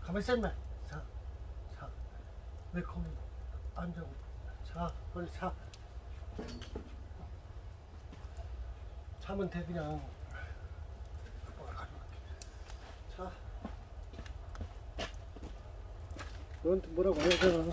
가만히 있어. 자, 자. 왜 거기 앉아? 자, 빨리 자. 자면 돼, 그냥. 자. 너한테 뭐라고 해야 되나?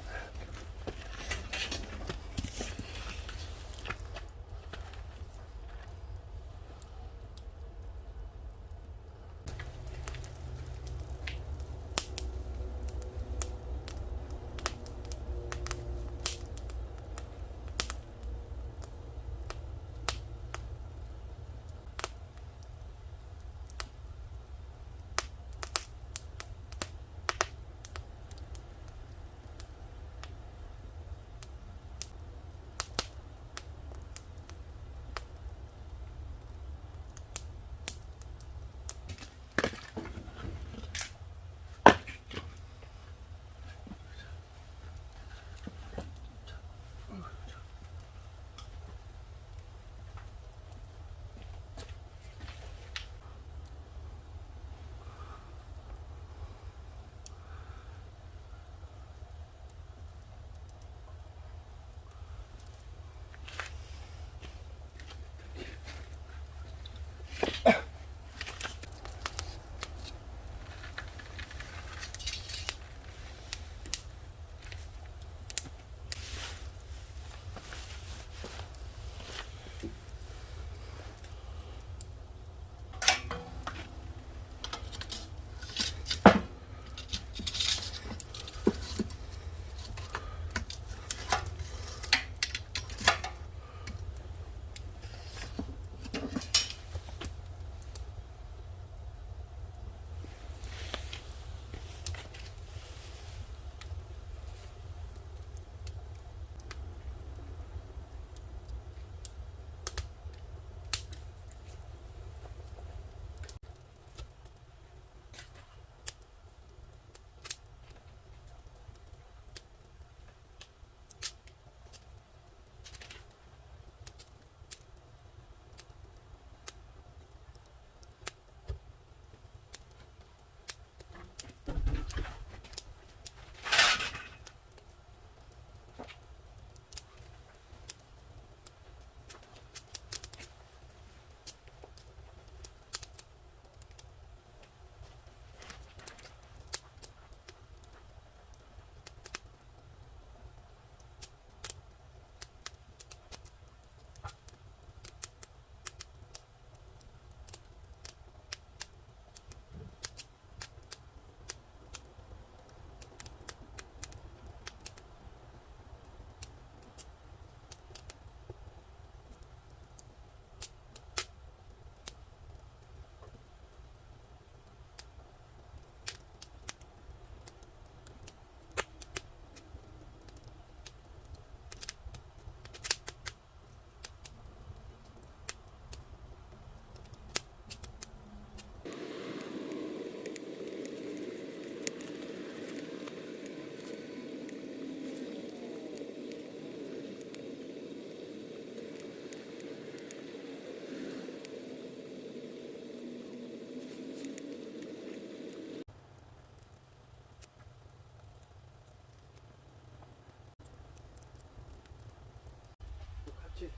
같이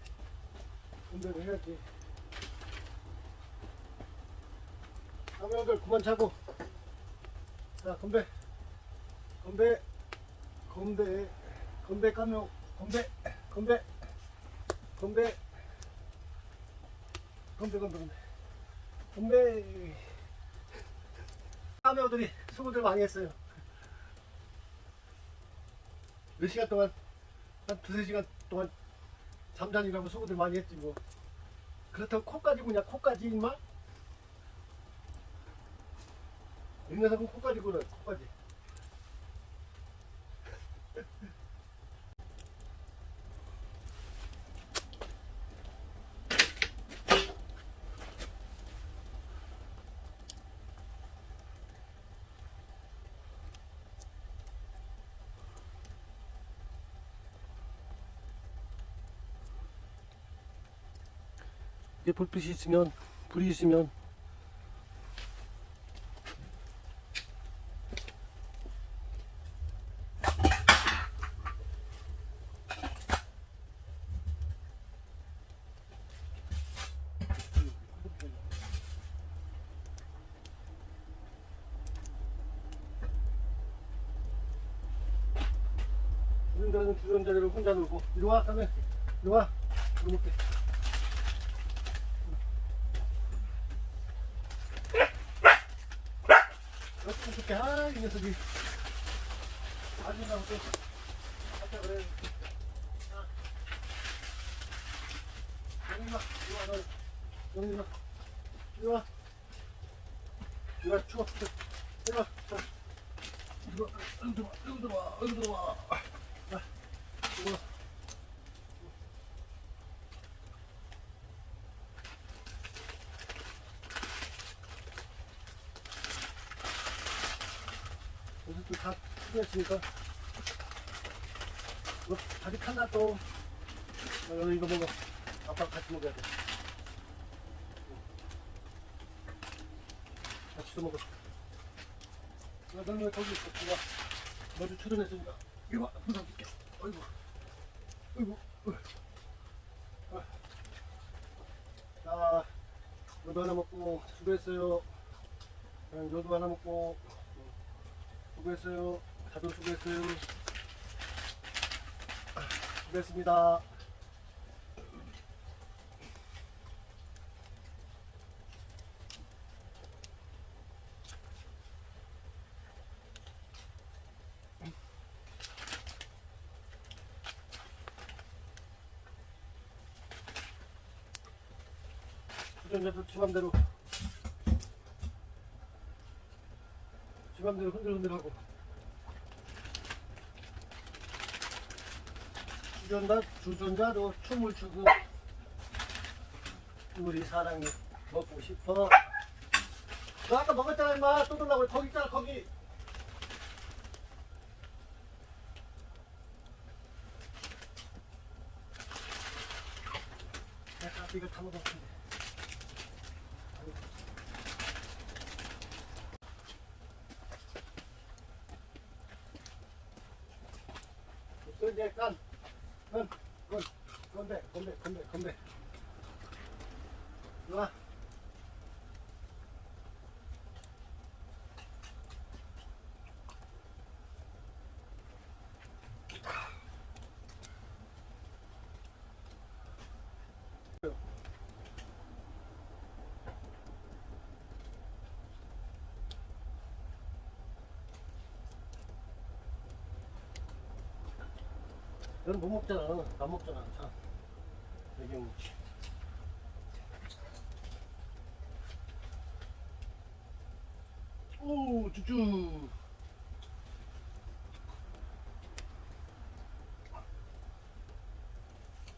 운동을 해야지. 남자들 그만 자고. 자, 건배. 건배. 건배. 건배 까면 건배. 건배. 건배. 건배. 건배. 건배. 까메오들이 수고들 많이 했어요. 몇 시간 동안, 한 두세 시간 동안 잠자느라고 수고들 많이 했지 뭐. 그렇다고 코까지 구냐, 코까지 임마? 이 녀석은 코까지 구나, 코까지. 이게 불빛이 있으면, 불이 있으면 주전자는 주전자대로 혼자 놀고. 이리 와, 가면. 이리 와. 이리 먹게. 어떻게, 아, 이 녀석이. 아줌마하고 또, 아까 그래. 아. 여기 와, 이리 와, 너. 여기 와. 이리 와. 이리 와, 추워. 이리 와. 자. 이리 와, 여기 들어와, 여기 들어와, 여기 들어와. 자, 이리 와. 여기 또다 풀렸으니까. 너 다리 탄다 또. 여기 이거 먹어. 아빠랑 같이 먹어야 돼. 같이도 먹어. 너는 왜 거기 있어? 이리 와. 너도 초전했으니까. 이리 와. 부담 줄게. 어이구. 어이구. 자, 너도 하나 먹고 수고했어요. 너도 하나 먹고 수고했어요. 다들 수고했어요. 수고했습니다. 주전자도 지맘대로 흔들흔들하고. 주전자도 춤을 추고. 우리 사랑이 먹고 싶어. 너 아까 먹었잖아 임마. 또 들라고. 거기 있잖아 거기. 내가 이거 다 먹었는데. 이제 건배. 와. 너는 못 먹잖아. 안 먹잖아. 자, 여기 먹지. 오, 쭈쭈.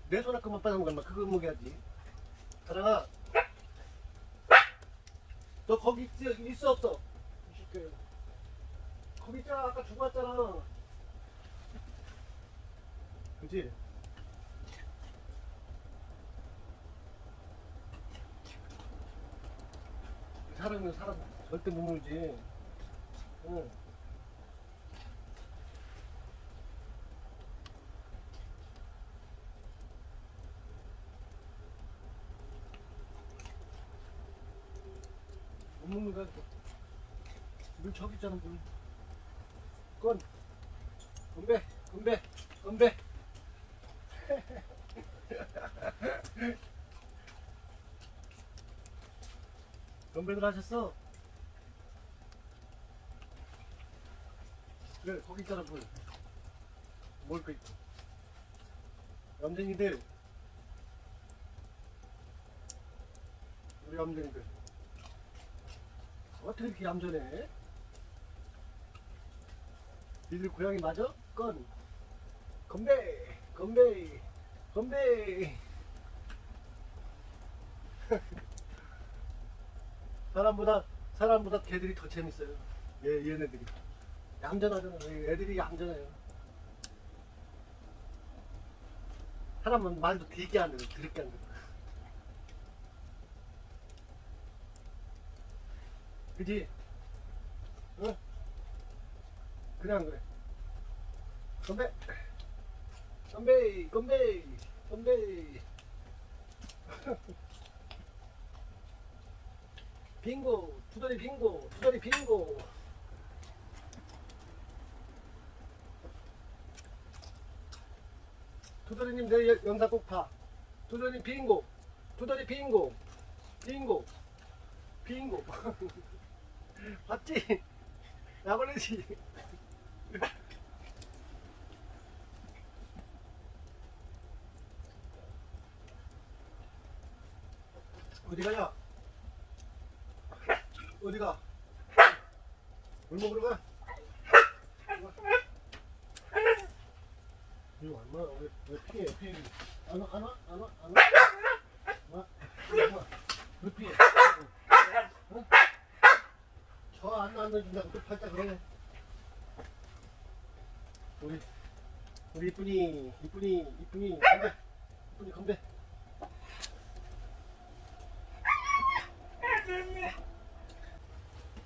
내 손 아까만 빠진 거만 그거 먹여야지. 사랑아, 너 거기 있어 없어? 이 새끼. 거기 있잖아. 아까 주고 왔잖아. 그치? 사람은 사람 절대 못 물지. 응. 못 먹는 거야. 물 저기 있잖아. 물. 건배. 건배들 하셨어? 그래, 거기 있잖아. 물. 먹을 거 있고. 얌전이들. 우리 얌전이들. 어떻게 이렇게 얌전해? 니들 고양이 맞아? 건배. 사람보다 개들이 더 재밌어요. 얘네들이. 얌전하잖아. 애들이 얌전해요. 사람은 말도 되게 안 들어. 드럽게 안 들어. 그지? 응? 그래 안 그래? 건배. 빙고, 투덜이 빙고. 두더리님 내 영상 꼭 봐. 두더리 빙고. 두더리 빙고. 빙고. 빙고. 봤지? 약올리지. 어디 가냐? 어디 가? 물 먹으러 가? 이거 얼마나 왜 피해 피해? 안 와? 안 와? 안 와? 안 와? 와? 왜 피해? 어? 저안 앉아준다고 또 팔자 그러네. 우리 이쁜이 건배. 이쁜이 건배.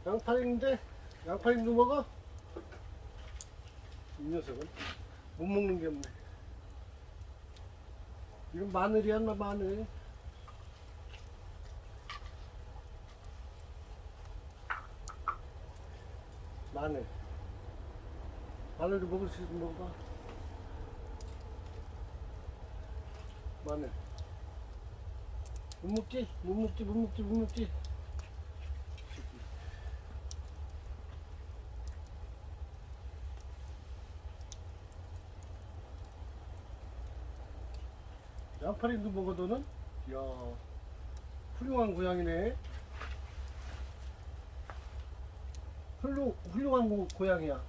양파인데 양파인도 먹어? 이 녀석은 못 먹는 게 없네. 이건 마늘이야, 인마 마늘. 마늘도 먹을 수 있으면 먹어봐. 마늘. 못 먹지. 양파링도 먹어 너는? 이야, 훌륭한 고양이네. 훌륭한 고양이야.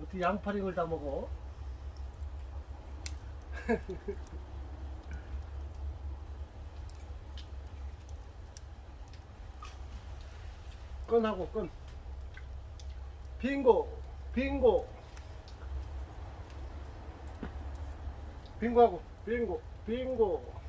어떻게 양파링을 다 먹어? 끈하고 끈. 빙고하고 빙고.